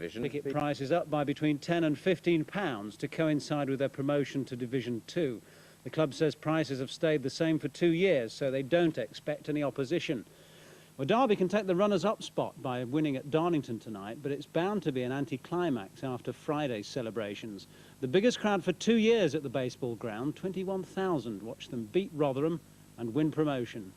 division. Ticket prices up by between £10 and £15 to coincide with their promotion to Division 2. The club says prices have stayed the same for 2 years, so they don't expect any opposition. Well, Derby can take the runners-up spot by winning at Darlington tonight, but it's bound to be an anticlimax after Friday's celebrations. The biggest crowd for 2 years at the baseball ground, 21,000, watched them beat Rotherham and win promotion.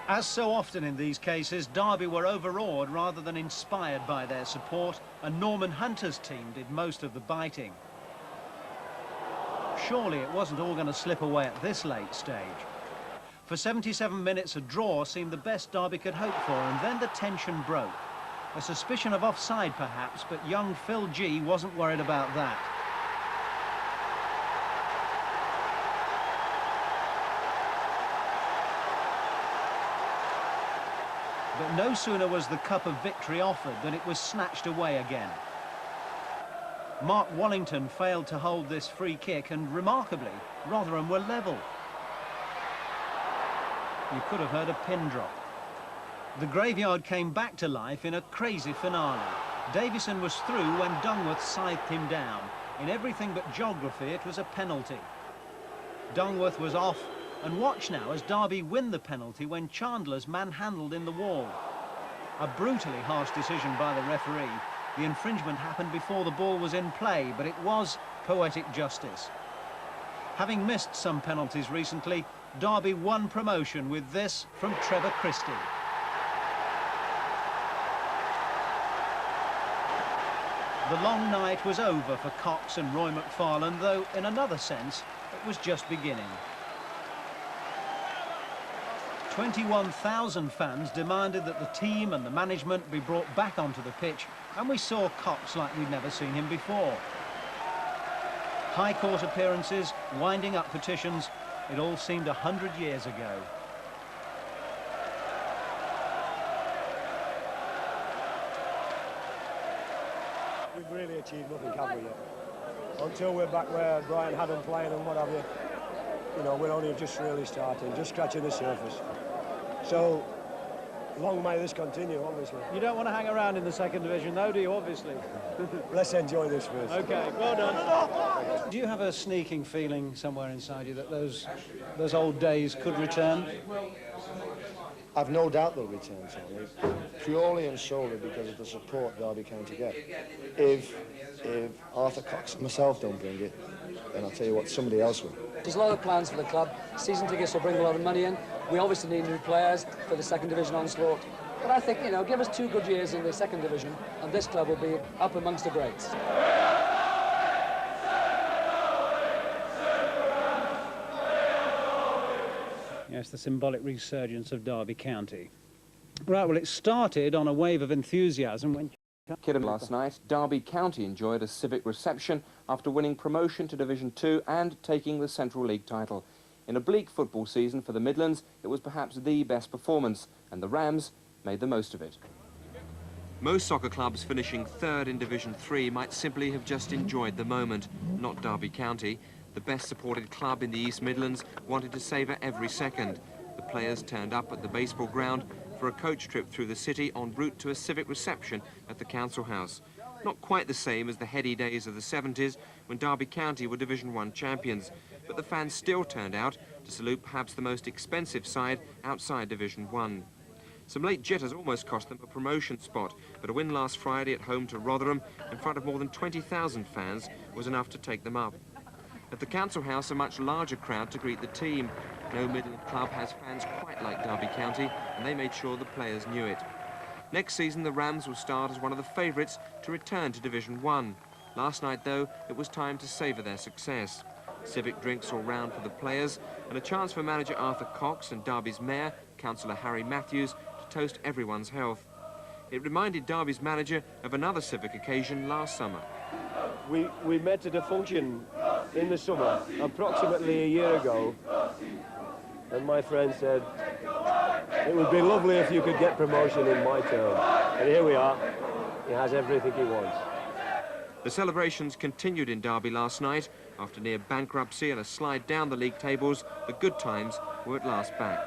As so often in these cases, Derby were overawed rather than inspired by their support, and Norman Hunter's team did most of the biting. Surely it wasn't all going to slip away at this late stage. For 77 minutes, a draw seemed the best Derby could hope for, and then the tension broke. A suspicion of offside, perhaps, but young Phil G wasn't worried about that. But no sooner was the cup of victory offered than it was snatched away again. Mark Wallington failed to hold this free kick, and remarkably, Rotherham were level. You could have heard a pin drop. The graveyard came back to life in a crazy finale. Davison was through when Dungworth scythed him down. In everything but geography, it was a penalty. Dungworth was off, and watch now as Derby win the penalty when Chandler's manhandled in the wall. A brutally harsh decision by the referee. The infringement happened before the ball was in play, but it was poetic justice. Having missed some penalties recently, Derby won promotion with this from Trevor Christie. The long night was over for Cox and Roy McFarland, though in another sense it was just beginning. 21,000 fans demanded that the team and the management be brought back onto the pitch, and we saw Cox like we'd never seen him before. High Court appearances, winding up petitions, it all seemed 100 years ago. We've really achieved nothing, have we, yet? Until we're back where Brian had them playing and what have you. You know, we're only just really starting, just scratching the surface. So, long may this continue, obviously. You don't want to hang around in the second division, though, do you, obviously? Let's enjoy this first. OK, well done. Do you have a sneaking feeling somewhere inside you that those old days could return? I've no doubt they'll return, Tony, purely and solely because of the support Derby County get. If Arthur Cox and myself don't bring it, then I'll tell you what, somebody else will. There's a lot of plans for the club. Season tickets will bring a lot of money in. We obviously need new players for the second division onslaught. But I think, you know, give us 2 good years in the second division and this club will be up amongst the greats. Yes, the symbolic resurgence of Derby County. Right, well, it started on a wave of enthusiasm when... Last night, Derby County enjoyed a civic reception after winning promotion to Division 2 and taking the Central League title. In a bleak football season for the Midlands, it was perhaps the best performance, and the Rams made the most of it. Most soccer clubs finishing third in Division 3 might simply have just enjoyed the moment, not Derby County. The best supported club in the East Midlands wanted to savour every second. The players turned up at the baseball ground for a coach trip through the city en route to a civic reception at the Council House. Not quite the same as the heady days of the 70s when Derby County were Division 1 champions, but the fans still turned out to salute perhaps the most expensive side outside Division 1. Some late jitters almost cost them a promotion spot, but a win last Friday at home to Rotherham in front of more than 20,000 fans was enough to take them up. At the Council House, a much larger crowd to greet the team. No Midland club has fans quite like Derby County, and they made sure the players knew it. Next season, the Rams will start as one of the favourites to return to Division 1. Last night, though, it was time to savour their success. Civic drinks all round for the players, and a chance for manager Arthur Cox and Derby's mayor, Councillor Harry Matthews, to toast everyone's health. It reminded Derby's manager of another civic occasion last summer. We met at a function in the summer, approximately a year ago, and my friend said, it would be lovely if you could get promotion in my term. And here we are. He has everything he wants. The celebrations continued in Derby last night. After near bankruptcy and a slide down the league tables, the good times were at last back.